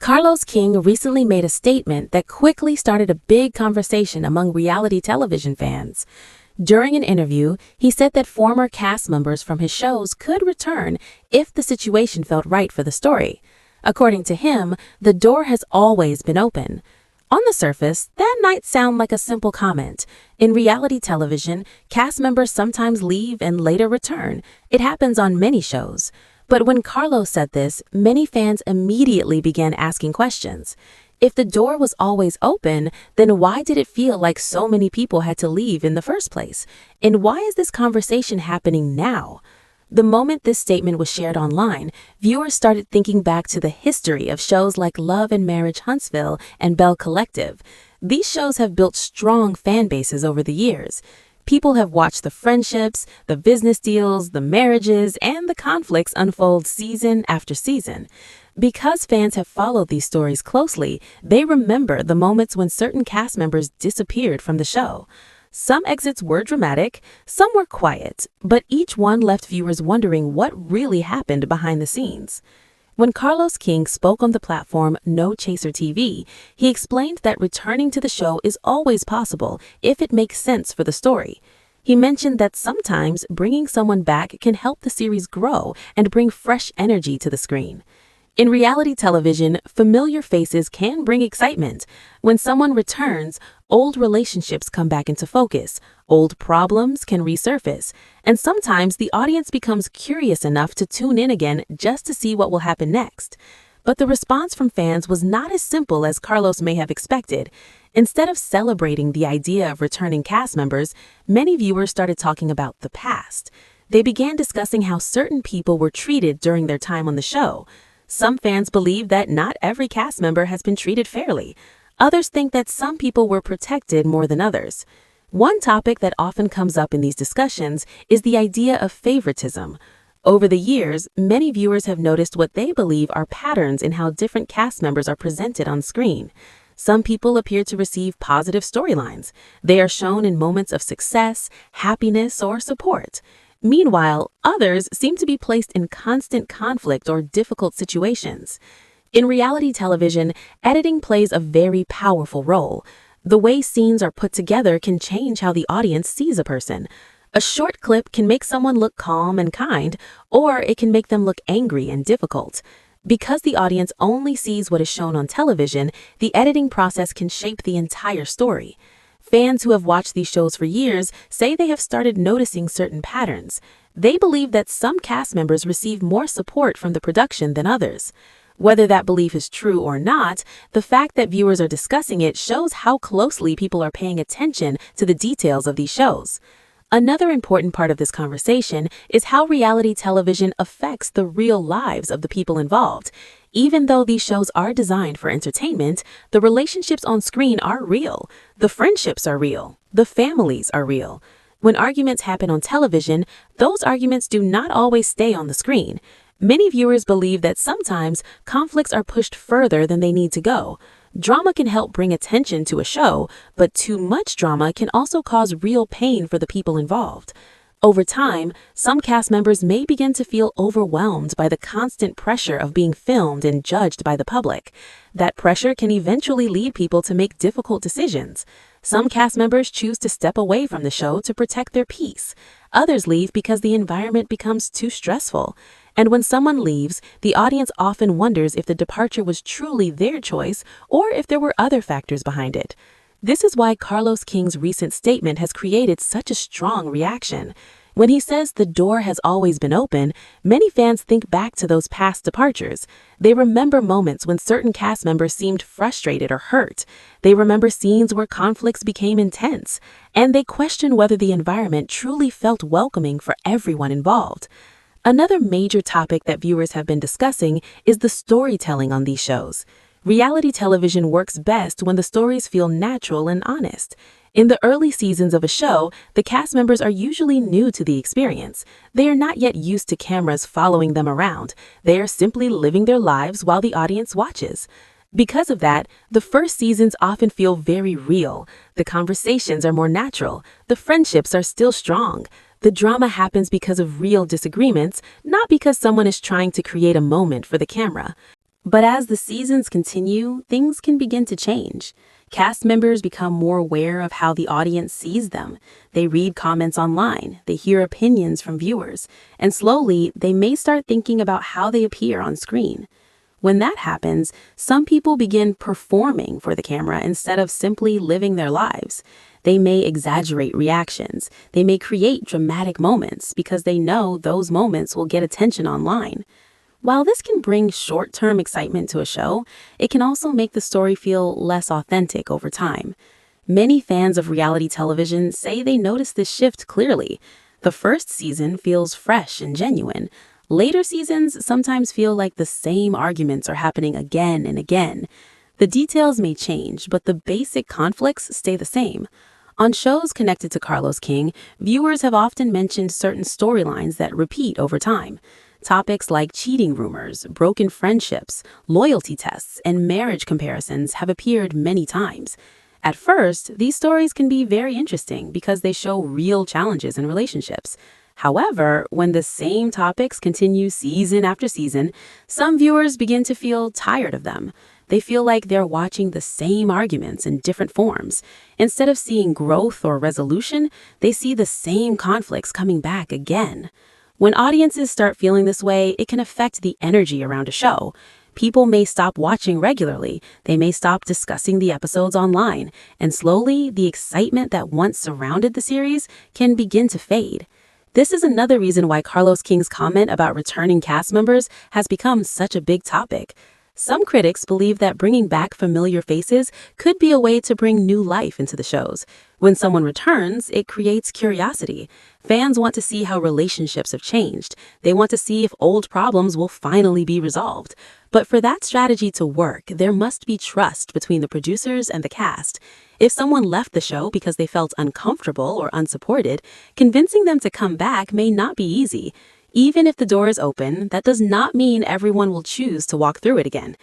Carlos King recently made a statement that quickly started a big conversation among reality television fans. During an interview, he said that former cast members from his shows could return if the situation felt right for the story. According to him, the door has always been open. On the surface, that might sound like a simple comment. In reality television, cast members sometimes leave and later return. It happens on many shows. But when Carlos said this, many fans immediately began asking questions. If the door was always open, then why did it feel like so many people had to leave in the first place? And why is this conversation happening now? The moment this statement was shared online, viewers started thinking back to the history of shows like Love and Marriage Huntsville and Belle Collective. These shows have built strong fan bases over the years. People have watched the friendships, the business deals, the marriages, and the conflicts unfold season after season. Because fans have followed these stories closely, they remember the moments when certain cast members disappeared from the show. Some exits were dramatic, some were quiet, but each one left viewers wondering what really happened behind the scenes. When Carlos King spoke on the platform No Chaser TV, he explained that returning to the show is always possible if it makes sense for the story. He mentioned that sometimes bringing someone back can help the series grow and bring fresh energy to the screen. In reality television, familiar faces can bring excitement. When someone returns, old relationships come back into focus, old problems can resurface, and sometimes the audience becomes curious enough to tune in again just to see what will happen next. But the response from fans was not as simple as Carlos may have expected. Instead of celebrating the idea of returning cast members, many viewers started talking about the past. They began discussing how certain people were treated during their time on the show. Some fans believe that not every cast member has been treated fairly. Others think that some people were protected more than others. One topic that often comes up in these discussions is the idea of favoritism. Over the years, many viewers have noticed what they believe are patterns in how different cast members are presented on screen. Some people appear to receive positive storylines. They are shown in moments of success, happiness, or support. Meanwhile, others seem to be placed in constant conflict or difficult situations. In reality television, editing plays a very powerful role. The way scenes are put together can change how the audience sees a person. A short clip can make someone look calm and kind, or it can make them look angry and difficult. Because the audience only sees what is shown on television, the editing process can shape the entire story. Fans who have watched these shows for years say they have started noticing certain patterns. They believe that some cast members receive more support from the production than others. Whether that belief is true or not, the fact that viewers are discussing it shows how closely people are paying attention to the details of these shows. Another important part of this conversation is how reality television affects the real lives of the people involved. Even though these shows are designed for entertainment, the relationships on screen are real. The friendships are real. The families are real. When arguments happen on television, those arguments do not always stay on the screen. Many viewers believe that sometimes conflicts are pushed further than they need to go. Drama can help bring attention to a show, but too much drama can also cause real pain for the people involved. Over time, some cast members may begin to feel overwhelmed by the constant pressure of being filmed and judged by the public. That pressure can eventually lead people to make difficult decisions. Some cast members choose to step away from the show to protect their peace. Others leave because the environment becomes too stressful. And when someone leaves, the audience often wonders if the departure was truly their choice or if there were other factors behind it. This is why Carlos King's recent statement has created such a strong reaction. When he says the door has always been open, many fans think back to those past departures. They remember moments when certain cast members seemed frustrated or hurt. They remember scenes where conflicts became intense, and they question whether the environment truly felt welcoming for everyone involved. Another major topic that viewers have been discussing is the storytelling on these shows. Reality television works best when the stories feel natural and honest. In the early seasons of a show, the cast members are usually new to the experience. They are not yet used to cameras following them around. They are simply living their lives while the audience watches. Because of that, the first seasons often feel very real. The conversations are more natural. The friendships are still strong. The drama happens because of real disagreements, not because someone is trying to create a moment for the camera. But as the seasons continue, things can begin to change. Cast members become more aware of how the audience sees them. They read comments online, they hear opinions from viewers, and slowly they may start thinking about how they appear on screen. When that happens, some people begin performing for the camera instead of simply living their lives. They may exaggerate reactions. They may create dramatic moments because they know those moments will get attention online. While this can bring short-term excitement to a show, it can also make the story feel less authentic over time. Many fans of reality television say they notice this shift clearly. The first season feels fresh and genuine. Later seasons sometimes feel like the same arguments are happening again and again. The details may change, but the basic conflicts stay the same. On shows connected to Carlos King, viewers have often mentioned certain storylines that repeat over time. Topics like cheating rumors, broken friendships, loyalty tests, and marriage comparisons have appeared many times. At first, these stories can be very interesting because they show real challenges in relationships. However, when the same topics continue season after season, some viewers begin to feel tired of them. They feel like they're watching the same arguments in different forms. Instead of seeing growth or resolution, they see the same conflicts coming back again. When audiences start feeling this way, it can affect the energy around a show. People may stop watching regularly, they may stop discussing the episodes online, and slowly, the excitement that once surrounded the series can begin to fade. This is another reason why Carlos King's comment about returning cast members has become such a big topic. Some critics believe that bringing back familiar faces could be a way to bring new life into the shows. When someone returns, it creates curiosity. Fans want to see how relationships have changed. They want to see if old problems will finally be resolved. But for that strategy to work, there must be trust between the producers and the cast. If someone left the show because they felt uncomfortable or unsupported, convincing them to come back may not be easy. Even if the door is open, that does not mean everyone will choose to walk through it again.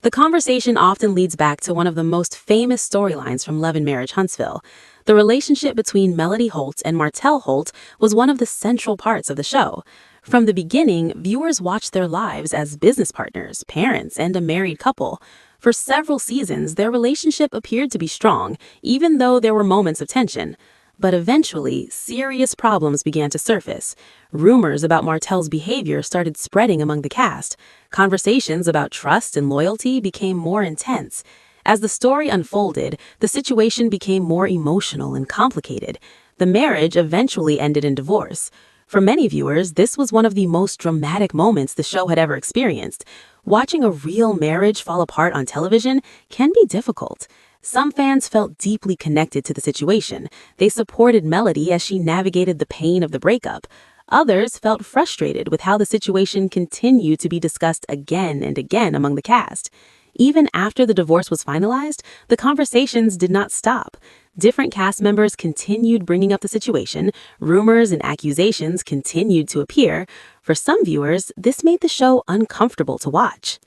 The conversation often leads back to one of the most famous storylines from Love and Marriage Huntsville. The relationship between Melody Holt and Martell Holt was one of the central parts of the show. From the beginning, viewers watched their lives as business partners, parents, and a married couple. For several seasons, their relationship appeared to be strong, even though there were moments of tension. But eventually, serious problems began to surface. Rumors about Martell's behavior started spreading among the cast. Conversations about trust and loyalty became more intense. As the story unfolded, the situation became more emotional and complicated. The marriage eventually ended in divorce. For many viewers, this was one of the most dramatic moments the show had ever experienced. Watching a real marriage fall apart on television can be difficult. Some fans felt deeply connected to the situation. They supported Melody as she navigated the pain of the breakup. Others felt frustrated with how the situation continued to be discussed again and again among the cast. Even after the divorce was finalized, the conversations did not stop. Different cast members continued bringing up the situation. Rumors and accusations continued to appear. For some viewers, this made the show uncomfortable to watch.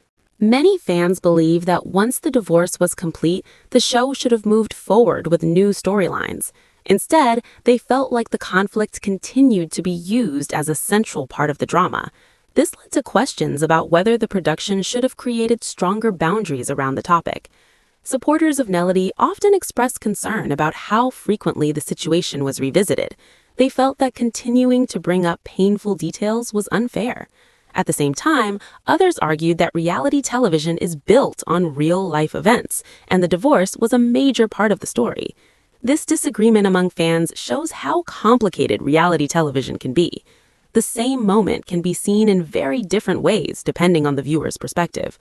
Many fans believe that once the divorce was complete, the show should have moved forward with new storylines. Instead, they felt like the conflict continued to be used as a central part of the drama. This led to questions about whether the production should have created stronger boundaries around the topic. Supporters of Melody often expressed concern about how frequently the situation was revisited. They felt that continuing to bring up painful details was unfair. At the same time, others argued that reality television is built on real-life events, and the divorce was a major part of the story. This disagreement among fans shows how complicated reality television can be. The same moment can be seen in very different ways depending on the viewer's perspective.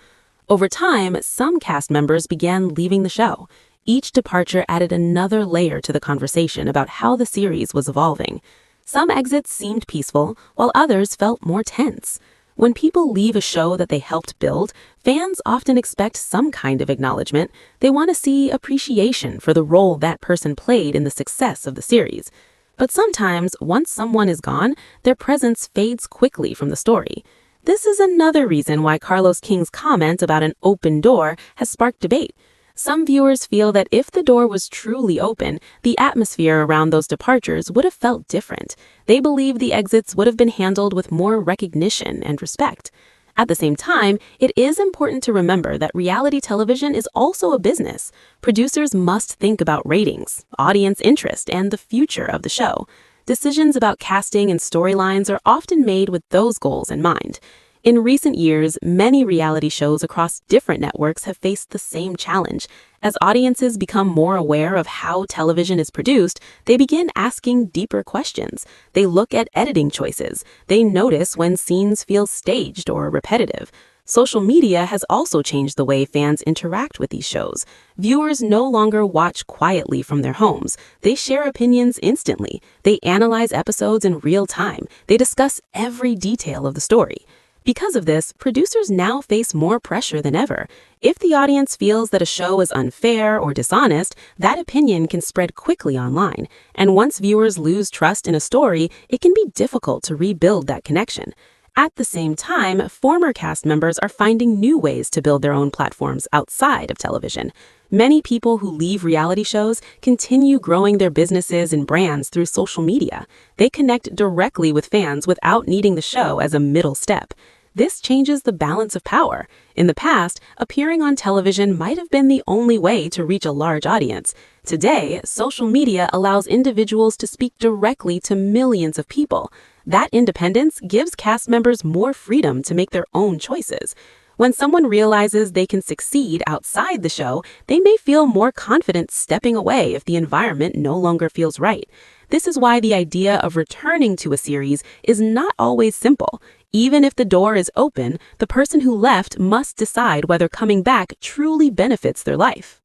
Over time, some cast members began leaving the show. Each departure added another layer to the conversation about how the series was evolving. Some exits seemed peaceful, while others felt more tense. When people leave a show that they helped build, fans often expect some kind of acknowledgement. They want to see appreciation for the role that person played in the success of the series. But sometimes, once someone is gone, their presence fades quickly from the story. This is another reason why Carlos King's comment about an open door has sparked debate. Some viewers feel that if the door was truly open, the atmosphere around those departures would have felt different. They believe the exits would have been handled with more recognition and respect. At the same time, it is important to remember that reality television is also a business. Producers must think about ratings, audience interest, and the future of the show. Decisions about casting and storylines are often made with those goals in mind. In recent years, many reality shows across different networks have faced the same challenge. As audiences become more aware of how television is produced, they begin asking deeper questions. They look at editing choices. They notice when scenes feel staged or repetitive. Social media has also changed the way fans interact with these shows. Viewers no longer watch quietly from their homes. They share opinions instantly. They analyze episodes in real time. They discuss every detail of the story. Because of this, producers now face more pressure than ever. If the audience feels that a show is unfair or dishonest, that opinion can spread quickly online. And once viewers lose trust in a story, it can be difficult to rebuild that connection. At the same time, former cast members are finding new ways to build their own platforms outside of television. Many people who leave reality shows continue growing their businesses and brands through social media. They connect directly with fans without needing the show as a middle step. This changes the balance of power. In the past, appearing on television might have been the only way to reach a large audience. Today, social media allows individuals to speak directly to millions of people. That independence gives cast members more freedom to make their own choices. When someone realizes they can succeed outside the show, they may feel more confident stepping away if the environment no longer feels right. This is why the idea of returning to a series is not always simple. Even if the door is open, the person who left must decide whether coming back truly benefits their life.